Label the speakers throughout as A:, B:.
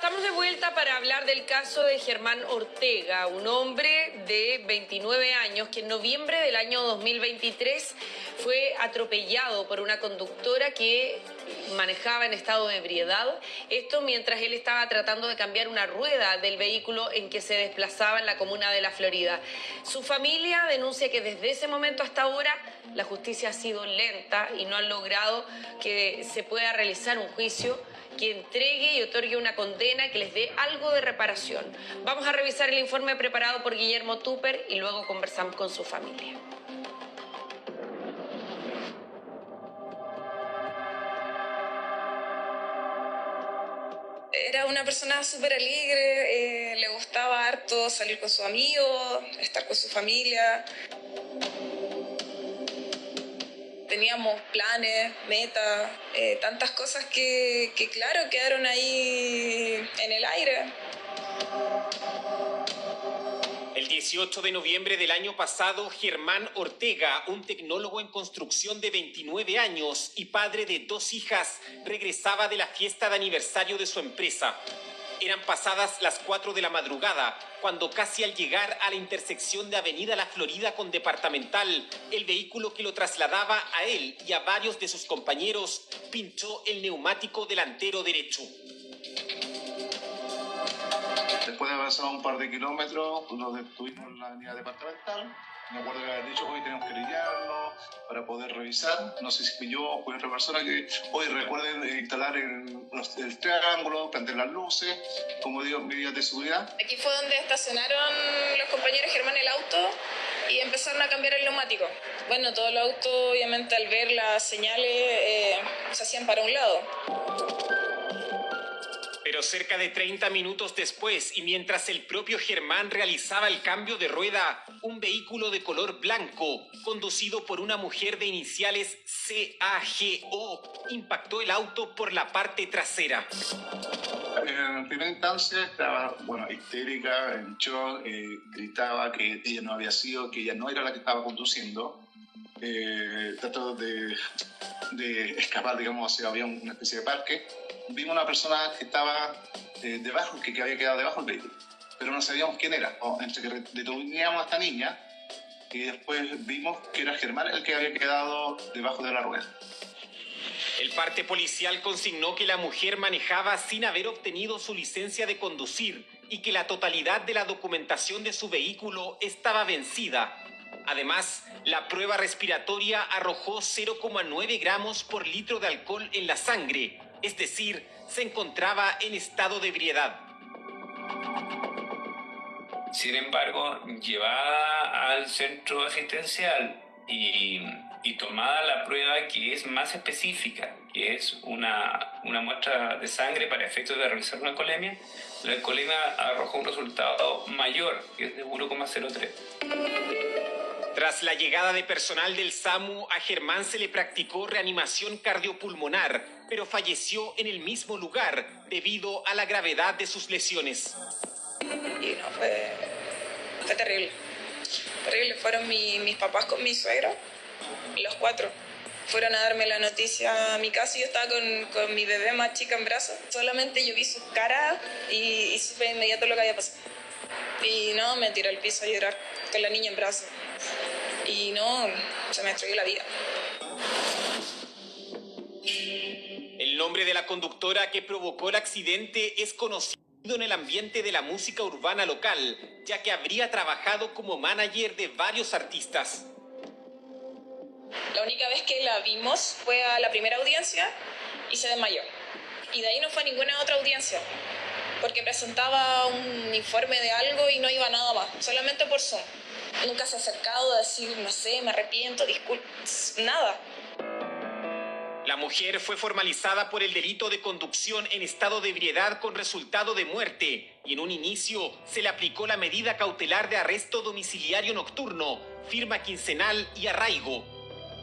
A: Estamos de vuelta para hablar del caso de Germán Ortega, un hombre de 29 años que en noviembre del año 2023 fue atropellado por una conductora que manejaba en estado de ebriedad. Esto mientras él estaba tratando de cambiar una rueda del vehículo en que se desplazaba en la comuna de La Florida. Su familia denuncia que desde ese momento hasta ahora la justicia ha sido lenta y no han logrado que se pueda realizar un juicio que entregue y otorgue una condena que les dé algo de reparación. Vamos a revisar el informe preparado por Guillermo Tupper y luego conversamos con su familia.
B: Era una persona súper alegre, le gustaba harto salir con sus amigos, estar con su familia. Teníamos planes, metas, tantas cosas que claro, quedaron ahí en el aire.
C: El 18 de noviembre del año pasado, Germán Ortega, un tecnólogo en construcción de 29 años y padre de 2 hijas, regresaba de la fiesta de aniversario de su empresa. Eran pasadas las 4 de la madrugada, cuando casi al llegar a la intersección de Avenida La Florida con Departamental, el vehículo que lo trasladaba a él y a varios de sus compañeros pinchó el neumático delantero derecho.
D: Después de avanzar un par de kilómetros, nos detuvimos en la Avenida Departamental. Me acuerdo que haber dicho, hoy tenemos que lidiarnos para poder revisar. No sé si fui yo o fue otra persona que hoy recuerden instalar el triángulo, prender las luces, como digo, medidas de seguridad.
B: Aquí fue donde estacionaron los compañeros Germán el auto y empezaron a cambiar el neumático. Bueno, todos los autos, obviamente, al ver las señales, se hacían para un lado.
C: Pero cerca de 30 minutos después, y mientras el propio Germán realizaba el cambio de rueda, un vehículo de color blanco, conducido por una mujer de iniciales CAGO, impactó el auto por la parte trasera.
D: En primera instancia estaba, histérica, en shock, gritaba que ella no había sido, que ella no era la que estaba conduciendo. Trató de escapar, digamos, había una especie de parque. Vimos una persona que estaba debajo, que había quedado debajo del vehículo, pero no sabíamos quién era. Entre que deteníamos a esta niña y después vimos que era Germán el que había quedado debajo de la rueda.
C: El parte policial consignó que la mujer manejaba sin haber obtenido su licencia de conducir y que la totalidad de la documentación de su vehículo estaba vencida. Además, la prueba respiratoria arrojó 0,9 gramos por litro de alcohol en la sangre, es decir, se encontraba en estado de ebriedad.
E: Sin embargo, llevada al centro asistencial y tomada la prueba que es más específica, que es una muestra de sangre para efectos de realizar una alcoholemia, la alcoholemia arrojó un resultado mayor, que es de 1,03.
C: Tras la llegada de personal del SAMU, a Germán se le practicó reanimación cardiopulmonar, pero falleció en el mismo lugar debido a la gravedad de sus lesiones.
B: Y no, fue terrible. Terrible. Fueron mis papás con mi suegro, los 4. Fueron a darme la noticia a mi casa y yo estaba con mi bebé más chica en brazos. Solamente yo vi su cara y supe de inmediato lo que había pasado. Y no, me tiré al piso a llorar con la niña en brazos. Y no, se me destruyó la vida.
C: El nombre de la conductora que provocó el accidente es conocido en el ambiente de la música urbana local, ya que habría trabajado como manager de varios artistas.
B: La única vez que la vimos fue a la primera audiencia y se desmayó. Y de ahí no fue a ninguna otra audiencia, porque presentaba un informe de algo y no iba nada más, solamente por Zoom. Nunca se ha acercado a decir, no sé, me arrepiento, disculpe, nada.
C: La mujer fue formalizada por el delito de conducción en estado de ebriedad con resultado de muerte y en un inicio se le aplicó la medida cautelar de arresto domiciliario nocturno, firma quincenal y arraigo.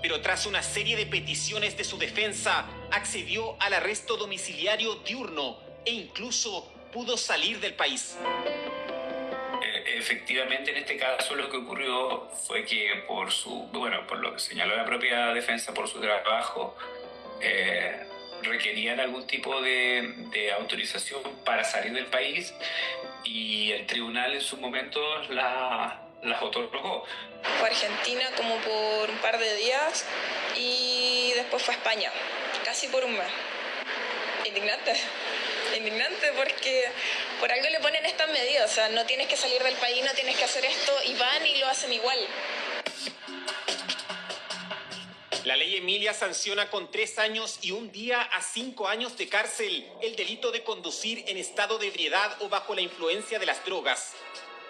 C: Pero tras una serie de peticiones de su defensa, accedió al arresto domiciliario diurno e incluso pudo salir del país.
E: Efectivamente, en este caso lo que ocurrió fue que por lo que señaló la propia defensa, por su trabajo, requerían algún tipo de autorización para salir del país y el tribunal en su momento las otorgó.
B: Fue a Argentina como por un par de días y después fue a España, casi por un mes. Indignante porque por algo le ponen estas medidas, o sea, no tienes que salir del país, no tienes que hacer esto, y van y lo hacen igual.
C: La ley Emilia sanciona con 3 años y 1 día a 5 años de cárcel el delito de conducir en estado de ebriedad o bajo la influencia de las drogas.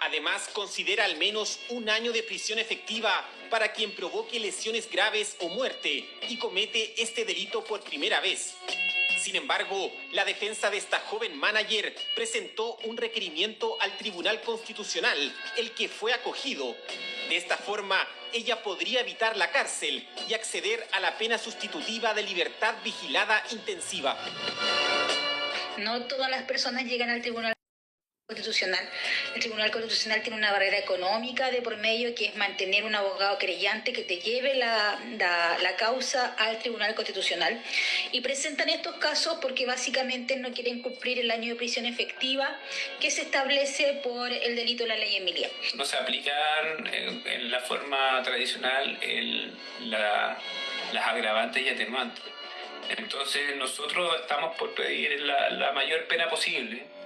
C: Además, considera al menos 1 año de prisión efectiva para quien provoque lesiones graves o muerte y comete este delito por primera vez. Sin embargo, la defensa de esta joven manager presentó un requerimiento al Tribunal Constitucional, el que fue acogido. De esta forma, ella podría evitar la cárcel y acceder a la pena sustitutiva de libertad vigilada intensiva.
F: No todas las personas llegan al Tribunal Constitucional. El Tribunal Constitucional tiene una barrera económica de por medio, que es mantener un abogado creyente que te lleve la causa al Tribunal Constitucional, y presentan estos casos porque básicamente no quieren cumplir el año de prisión efectiva que se establece por el delito de la ley Emilia.
E: No se aplican en la forma tradicional las agravantes y atenuantes. Entonces nosotros estamos por pedir la mayor pena posible,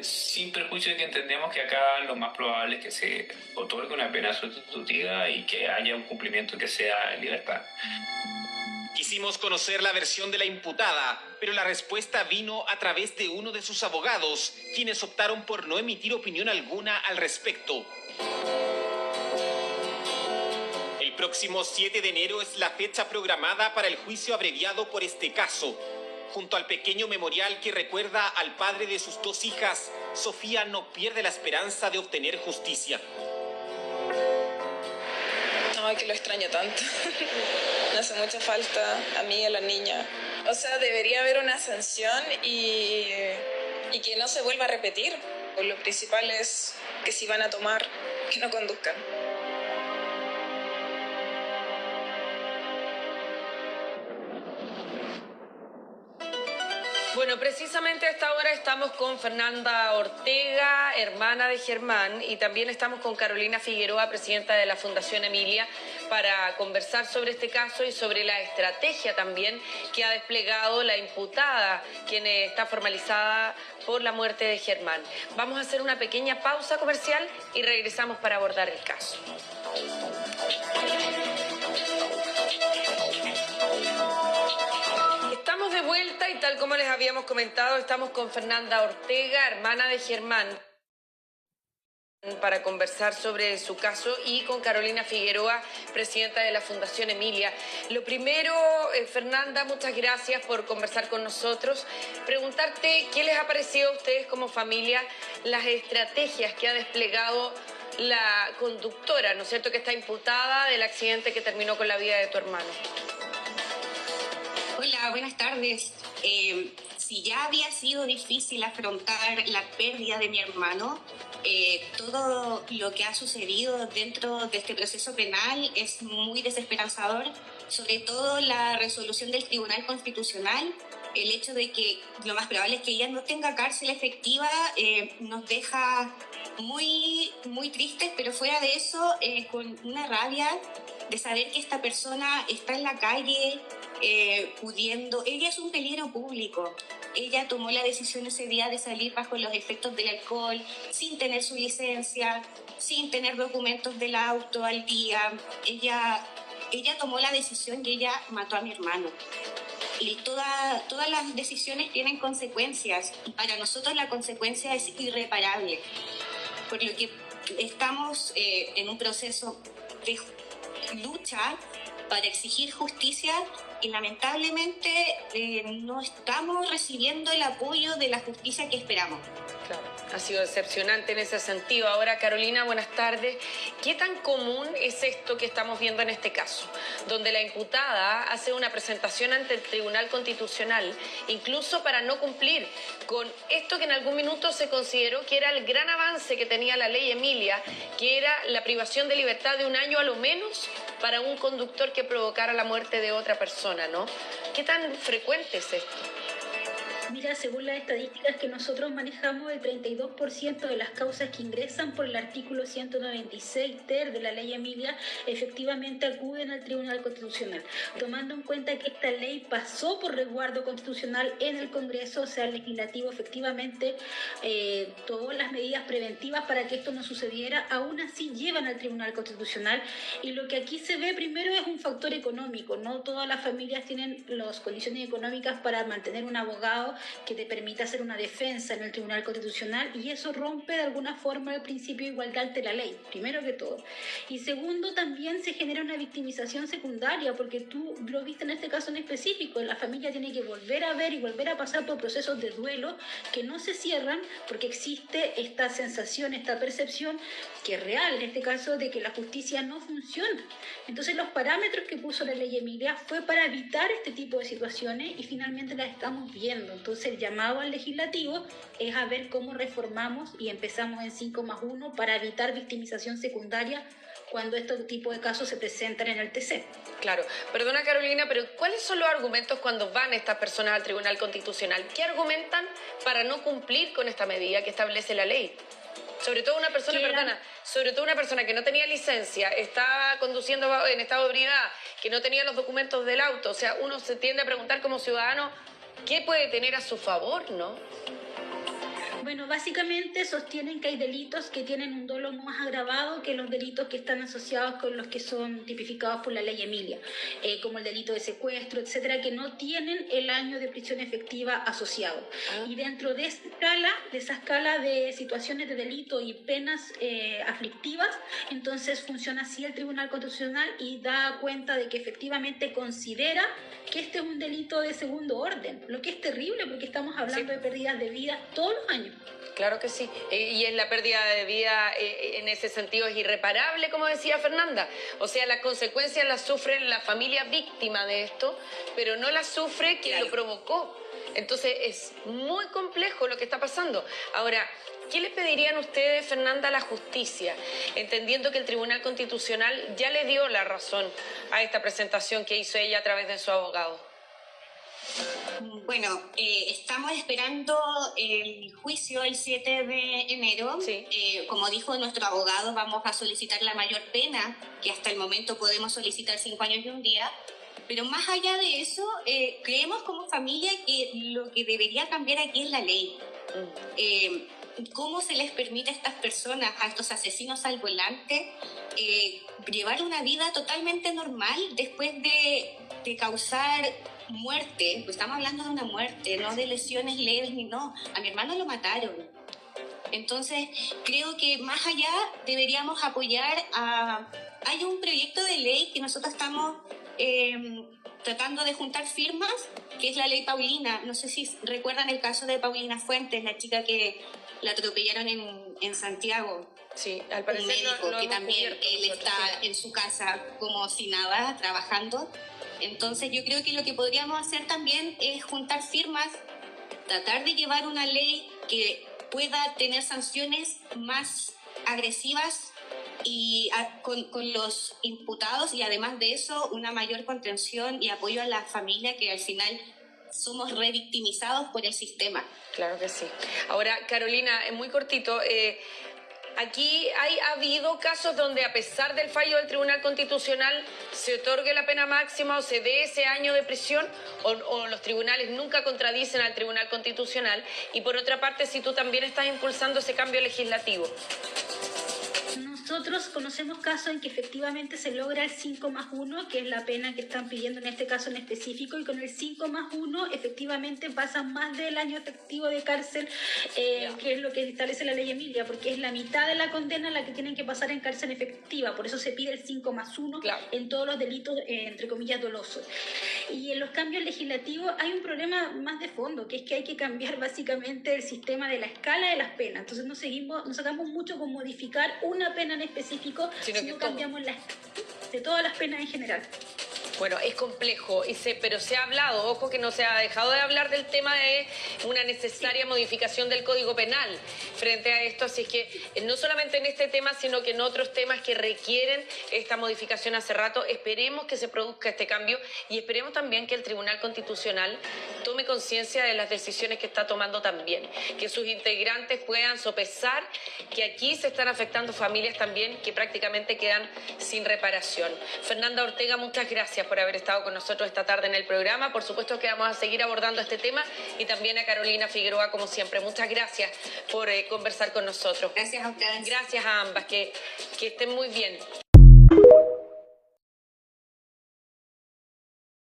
E: sin perjuicio de que entendemos que acá lo más probable es que se otorgue una pena sustitutiva y que haya un cumplimiento que sea en libertad.
C: Quisimos conocer la versión de la imputada, pero la respuesta vino a través de uno de sus abogados, quienes optaron por no emitir opinión alguna al respecto. El próximo 7 de enero es la fecha programada para el juicio abreviado por este caso. Junto al pequeño memorial que recuerda al padre de sus 2 hijas, Sofía no pierde la esperanza de obtener justicia.
B: Ay, que lo extraño tanto. Me hace mucha falta a mí y a la niña. O sea, debería haber una sanción y que no se vuelva a repetir. Lo principal es que si van a tomar, que no conduzcan.
A: Bueno, precisamente a esta hora estamos con Fernanda Ortega, hermana de Germán, y también estamos con Carolina Figueroa, presidenta de la Fundación Emilia, para conversar sobre este caso y sobre la estrategia también que ha desplegado la imputada, quien está formalizada por la muerte de Germán. Vamos a hacer una pequeña pausa comercial y regresamos para abordar el caso. Estamos de vuelta y tal como les habíamos comentado, estamos con Fernanda Ortega, hermana de Germán, para conversar sobre su caso, y con Carolina Figueroa, presidenta de la Fundación Emilia. Lo primero, Fernanda, muchas gracias por conversar con nosotros. Preguntarte qué les ha parecido a ustedes como familia las estrategias que ha desplegado la conductora, ¿no es cierto?, que está imputada del accidente que terminó con la vida de tu hermano.
G: Hola, buenas tardes. Si ya había sido difícil afrontar la pérdida de mi hermano, todo lo que ha sucedido dentro de este proceso penal es muy desesperanzador, sobre todo la resolución del Tribunal Constitucional. El hecho de que lo más probable es que ella no tenga cárcel efectiva nos deja muy, muy tristes, pero fuera de eso, con una rabia de saber que esta persona está en la calle pudiendo. Ella es un peligro público. Ella tomó la decisión ese día de salir bajo los efectos del alcohol, sin tener su licencia, sin tener documentos del auto al día. Ella tomó la decisión y ella mató a mi hermano. Y todas las decisiones tienen consecuencias. Y para nosotros la consecuencia es irreparable. Por lo que estamos en un proceso de lucha para exigir justicia y lamentablemente no estamos recibiendo el apoyo de la justicia que esperamos.
A: Claro, ha sido decepcionante en ese sentido. Ahora, Carolina, buenas tardes. ¿Qué tan común es esto que estamos viendo en este caso, donde la imputada hace una presentación ante el Tribunal Constitucional, incluso para no cumplir con esto que en algún minuto se consideró que era el gran avance que tenía la ley Emilia, que era la privación de libertad de 1 año a lo menos para un conductor que provocara la muerte de otra persona, ¿no? ¿Qué tan frecuente es esto?
F: Mira, según las estadísticas que nosotros manejamos, el 32% de las causas que ingresan por el artículo 196 ter de la ley Emilia efectivamente acuden al Tribunal Constitucional. Tomando en cuenta que esta ley pasó por resguardo constitucional en el Congreso, o sea, el legislativo efectivamente tomó las medidas preventivas para que esto no sucediera, aún así llevan al Tribunal Constitucional. Y lo que aquí se ve primero es un factor económico. No todas las familias tienen las condiciones económicas para mantener un abogado que te permita hacer una defensa en el Tribunal Constitucional, y eso rompe de alguna forma el principio de igualdad ante la ley, primero que todo. Y segundo, también se genera una victimización secundaria, porque tú lo viste en este caso en específico, la familia tiene que volver a ver y volver a pasar por procesos de duelo que no se cierran porque existe esta sensación, esta percepción que es real, en este caso, de que la justicia no funciona. Entonces los parámetros que puso la ley Emilia fue para evitar este tipo de situaciones y finalmente las estamos viendo. Entonces el llamado al legislativo es a ver cómo reformamos y empezamos en 5+1 para evitar victimización secundaria cuando este tipo de casos se presentan en el TC.
A: Claro. Perdona, Carolina, pero ¿cuáles son los argumentos cuando van estas personas al Tribunal Constitucional? ¿Qué argumentan para no cumplir con esta medida que establece la ley? Sobre todo una persona que no tenía licencia, estaba conduciendo en estado de ebriedad, que no tenía los documentos del auto. O sea, uno se tiende a preguntar como ciudadano, ¿qué puede tener a su favor, no?
F: Bueno, básicamente sostienen que hay delitos que tienen un dolo más agravado que los delitos que están asociados con los que son tipificados por la ley Emilia, como el delito de secuestro, etcétera, que no tienen el año de prisión efectiva asociado. Y dentro de esa escala de situaciones de delito y penas aflictivas, entonces funciona así el Tribunal Constitucional y da cuenta de que efectivamente considera que este es un delito de segundo orden, lo que es terrible porque estamos hablando de pérdidas de vida todos los años.
A: Claro que sí, y la pérdida de vida en ese sentido es irreparable, como decía Fernanda. O sea, las consecuencias las sufre la familia víctima de esto, pero no las sufre quien lo provocó. Entonces es muy complejo lo que está pasando. Ahora, ¿qué le pedirían ustedes, Fernanda, a la justicia? Entendiendo que el Tribunal Constitucional ya le dio la razón a esta presentación que hizo ella a través de su abogado.
G: Bueno, estamos esperando el juicio el 7 de enero.
A: Sí.
G: Como dijo nuestro abogado, vamos a solicitar la mayor pena, que hasta el momento podemos solicitar 5 años y 1 día. Pero más allá de eso, creemos como familia que lo que debería cambiar aquí es la ley. ¿Cómo se les permite a estas personas, a estos asesinos al volante, llevar una vida totalmente normal después de causar muerte? Pues estamos hablando de una muerte, no de lesiones leves ni no. A mi hermano lo mataron. Entonces, creo que más allá deberíamos apoyar a... Hay un proyecto de ley que nosotros estamos tratando de juntar firmas, que es la ley Paulina. No sé si recuerdan el caso de Paulina Fuentes, la chica que la atropellaron en Santiago.
A: Sí, al parecer
G: un médico
A: lo
G: que
A: hemos
G: también
A: cubierto
G: él
A: nosotros,
G: está
A: sí.
G: en su casa como si nada, trabajando. Entonces yo creo que lo que podríamos hacer también es juntar firmas, tratar de llevar una ley que pueda tener sanciones más agresivas y con los imputados, y además de eso una mayor contención y apoyo a la familia, que al final somos revictimizados por el sistema.
A: Claro que sí. Ahora, Carolina, muy cortito, aquí ha habido casos donde a pesar del fallo del Tribunal Constitucional se otorgue la pena máxima o se dé ese año de prisión, o los tribunales nunca contradicen al Tribunal Constitucional. Y por otra parte, si tú también estás impulsando ese cambio legislativo.
F: Nosotros conocemos casos en que efectivamente se logra el 5+1, que es la pena que están pidiendo en este caso en específico, y con el 5+1 efectivamente pasan más del año efectivo de cárcel, que es lo que establece la ley Emilia, porque es la mitad de la condena la que tienen que pasar en cárcel efectiva. Por eso se pide el 5+1 en todos los delitos, entre comillas, dolosos. Y en los cambios legislativos hay un problema más de fondo, que es que hay que cambiar básicamente el sistema de la escala de las penas. Entonces no sacamos mucho con modificar una pena en específico, sino cambiamos la escala de todas las penas en general.
A: Bueno, es complejo, pero se ha hablado, ojo que no se ha dejado de hablar del tema de una necesaria modificación del Código Penal frente a esto, así es que no solamente en este tema, sino que en otros temas que requieren esta modificación hace rato, esperemos que se produzca este cambio y esperemos también que el Tribunal Constitucional tome conciencia de las decisiones que está tomando también, que sus integrantes puedan sopesar que aquí se están afectando familias también que prácticamente quedan sin reparación. Fernanda Ortega, muchas gracias por haber estado con nosotros esta tarde en el programa. Por supuesto que vamos a seguir abordando este tema y también a Carolina Figueroa, como siempre. Muchas gracias por conversar con nosotros.
G: Gracias a ustedes.
A: Gracias a ambas, que estén muy bien.